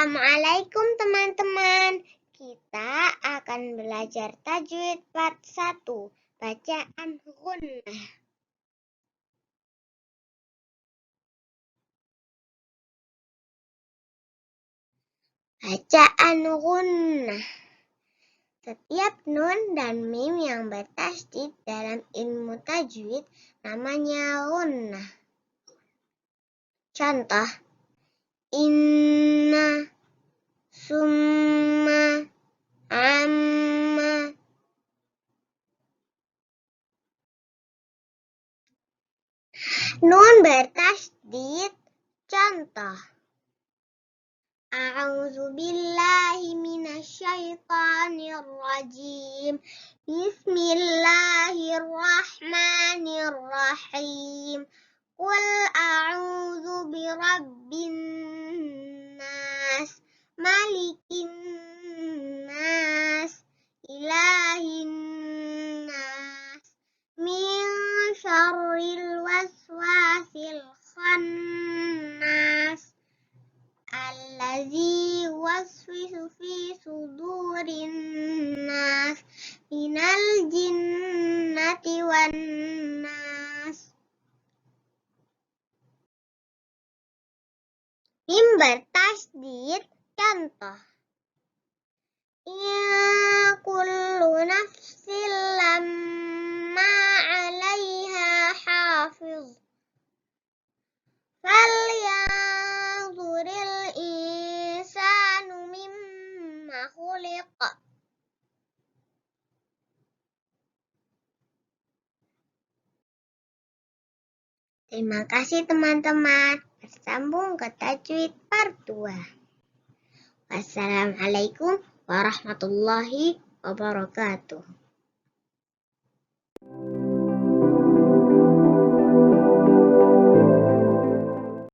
Assalamualaikum teman-teman. Kita akan belajar tajwid part 1, bacaan ghunnah. Bacaan ghunnah. Setiap nun dan mim yang bertasydid dalam ilmu tajwid namanya ghunnah. Contoh: inna, summa, amma. Nun bertasydid. Contoh: a'udzu billahi minasyaitonir rajim. Bismillahirrahmanirrahim. Qul a'udzu birabbin nas, malikin nas, ilahin nas, min syarril waswasil khannas, allazi waswisu fi sudurin nas, minal jinnati wan nas. Mim bertasydid. Contoh: ya kullu nafsin lamma 'alaiha hafiz, falyanzuril insanu mimma khuliq. Terima kasih teman-teman. Bersambung ke tajwid part 2. Wassalamualaikum warahmatullahi wabarakatuh.